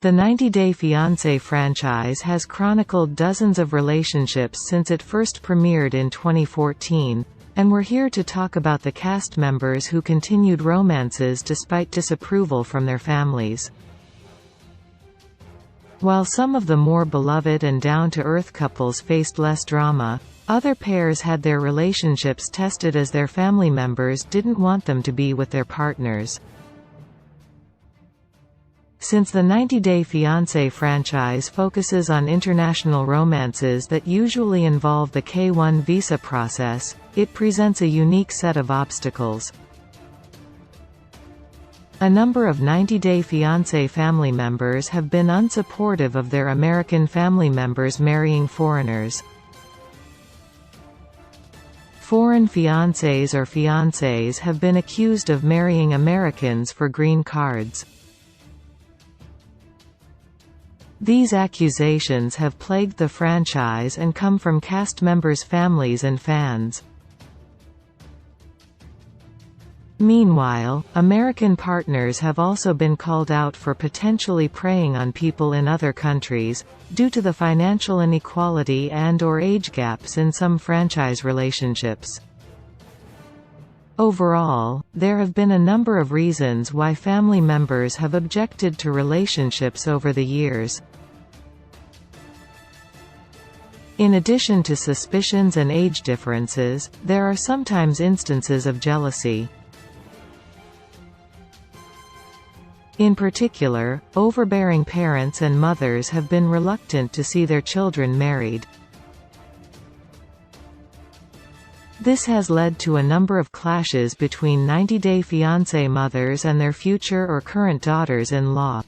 The 90-Day Fiancé franchise has chronicled dozens of relationships since it first premiered in 2014, and we're here to talk about the cast members who continued romances despite disapproval from their families. While some of the more beloved and down-to-earth couples faced less drama, other pairs had their relationships tested as their family members didn't want them to be with their partners. Since the 90-Day Fiancé franchise focuses on international romances that usually involve the K-1 visa process, it presents a unique set of obstacles. A number of 90-Day Fiancé family members have been unsupportive of their American family members marrying foreigners. Foreign fiancés or fiancées have been accused of marrying Americans for green cards. These accusations have plagued the franchise and come from cast members' families and fans. Meanwhile, American partners have also been called out for potentially preying on people in other countries, due to the financial inequality and/or age gaps in some franchise relationships. Overall, there have been a number of reasons why family members have objected to relationships over the years. In addition to suspicions and age differences, there are sometimes instances of jealousy. In particular, overbearing parents and mothers have been reluctant to see their children married. This has led to a number of clashes between 90-Day Fiancé mothers and their future or current daughters-in-law.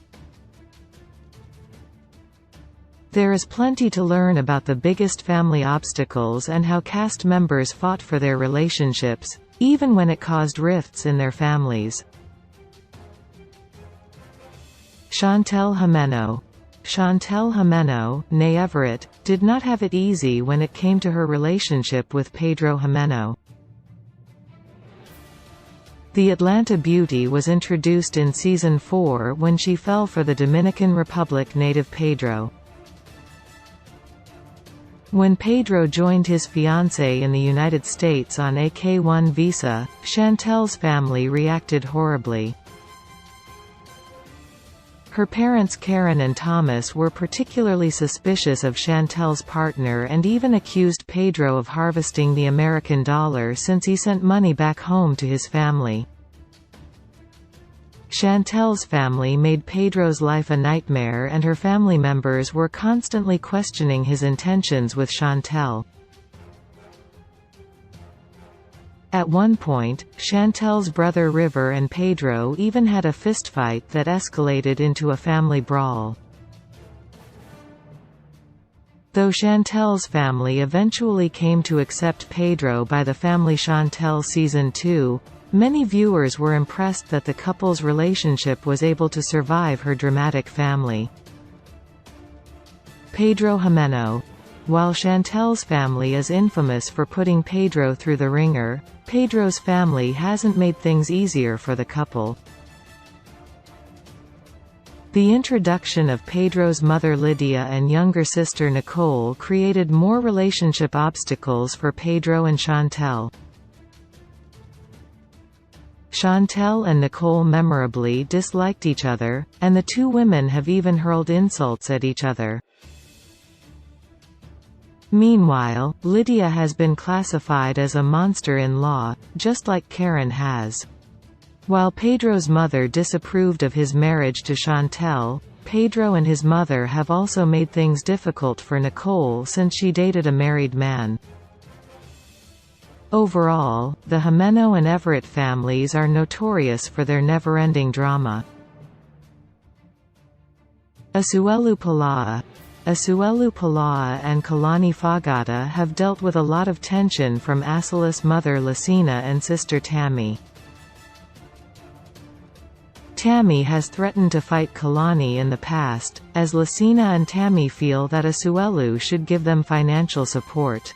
There is plenty to learn about the biggest family obstacles and how cast members fought for their relationships, even when it caused rifts in their families. Chantel Jimeno. Chantel Jimeno, née Everett, did not have it easy when it came to her relationship with Pedro Jimeno. The Atlanta beauty was introduced in Season 4 when she fell for the Dominican Republic native Pedro. When Pedro joined his fiancée in the United States on a K-1 visa, Chantel's family reacted horribly. Her parents Karen and Thomas were particularly suspicious of Chantel's partner and even accused Pedro of harvesting the American dollar since he sent money back home to his family. Chantel's family made Pedro's life a nightmare and her family members were constantly questioning his intentions with Chantel. At one point, Chantel's brother River and Pedro even had a fistfight that escalated into a family brawl. Though Chantel's family eventually came to accept Pedro by the family Chantel Season 2, many viewers were impressed that the couple's relationship was able to survive her dramatic family. Pedro Jimeno. While Chantel's family is infamous for putting Pedro through the ringer, Pedro's family hasn't made things easier for the couple. The introduction of Pedro's mother Lydia and younger sister Nicole created more relationship obstacles for Pedro and Chantel. Chantel and Nicole memorably disliked each other, and the two women have even hurled insults at each other. Meanwhile, Lydia has been classified as a monster-in-law, just like Karen has. While Pedro's mother disapproved of his marriage to Chantel, Pedro and his mother have also made things difficult for Nicole since she dated a married man. Overall, the Jimeno and Everett families are notorious for their never-ending drama. Asuelu Pala'a. Asuelu Pala'a and Kalani Fagata have dealt with a lot of tension from Asila's mother Lucina and sister Tammy. Tammy has threatened to fight Kalani in the past, as Lucina and Tammy feel that Asuelu should give them financial support.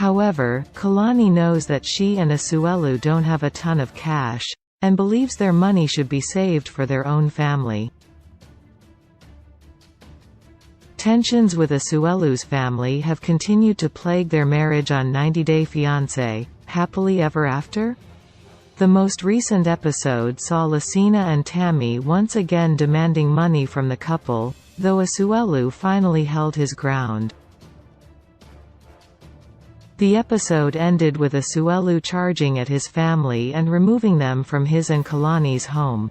However, Kalani knows that she and Asuelu don't have a ton of cash, and believes their money should be saved for their own family. Tensions with Asuelu's family have continued to plague their marriage on 90 Day Fiancé, Happily Ever After? The most recent episode saw Lucina and Tammy once again demanding money from the couple, though Asuelu finally held his ground. The episode ended with Asuelu charging at his family and removing them from his and Kalani's home.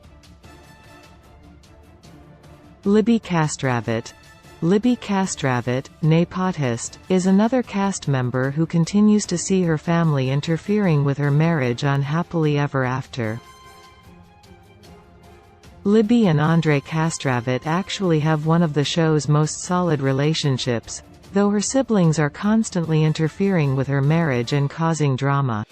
Libby Castravet. Libby Castravet, née Pothist, is another cast member who continues to see her family interfering with her marriage on Happily Ever After. Libby and Andre Castravet actually have one of the show's most solid relationships, though her siblings are constantly interfering with her marriage and causing drama.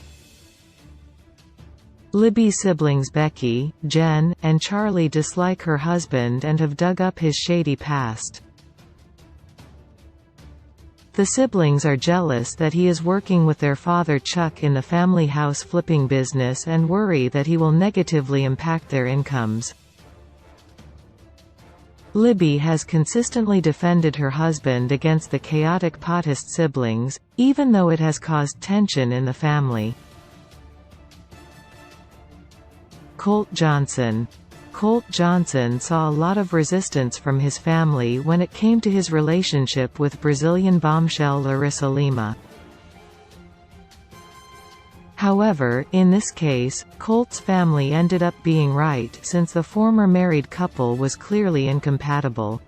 Libby's siblings Becky, Jen, and Charlie dislike her husband and have dug up his shady past. The siblings are jealous that he is working with their father Chuck in the family house flipping business and worry that he will negatively impact their incomes. Libby has consistently defended her husband against the chaotic Pothist siblings, even though it has caused tension in the family. Colt Johnson. Colt Johnson saw a lot of resistance from his family when it came to his relationship with Brazilian bombshell Larissa Lima. However, in this case, Colt's family ended up being right since the former married couple was clearly incompatible.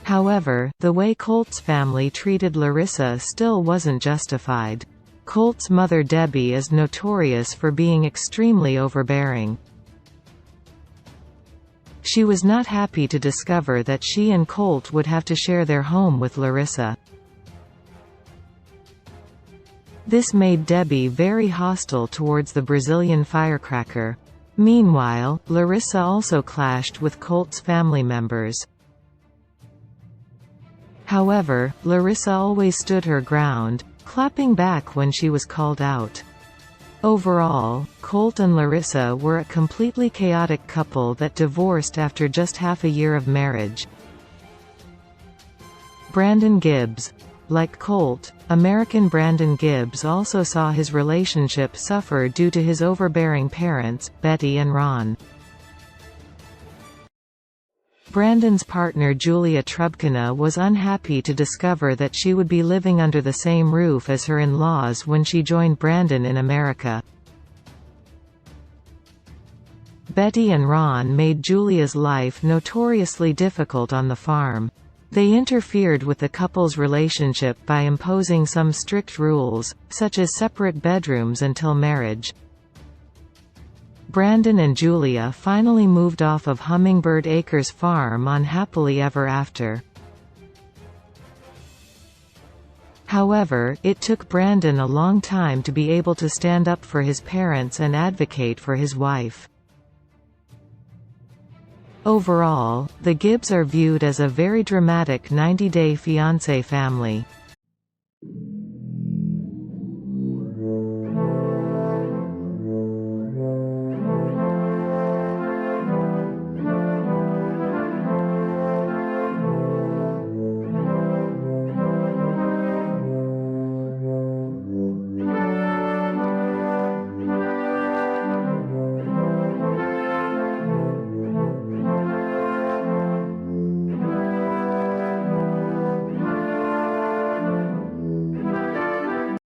However, the way Colt's family treated Larissa still wasn't justified. Colt's mother Debbie is notorious for being extremely overbearing. She was not happy to discover that she and Colt would have to share their home with Larissa. This made Debbie very hostile towards the Brazilian firecracker. Meanwhile, Larissa also clashed with Colt's family members. However, Larissa always stood her ground, clapping back when she was called out. Overall, Colt and Larissa were a completely chaotic couple that divorced after just half a year of marriage. Brandon Gibbs. Like Colt, American Brandon Gibbs also saw his relationship suffer due to his overbearing parents, Betty and Ron. Brandon's partner Julia Trubkina was unhappy to discover that she would be living under the same roof as her in-laws when she joined Brandon in America. Betty and Ron made Julia's life notoriously difficult on the farm. They interfered with the couple's relationship by imposing some strict rules, such as separate bedrooms until marriage. Brandon and Julia finally moved off of Hummingbird Acres farm on Happily Ever After. However, it took Brandon a long time to be able to stand up for his parents and advocate for his wife. Overall, the Gibbs are viewed as a very dramatic 90 Day Fiancé family.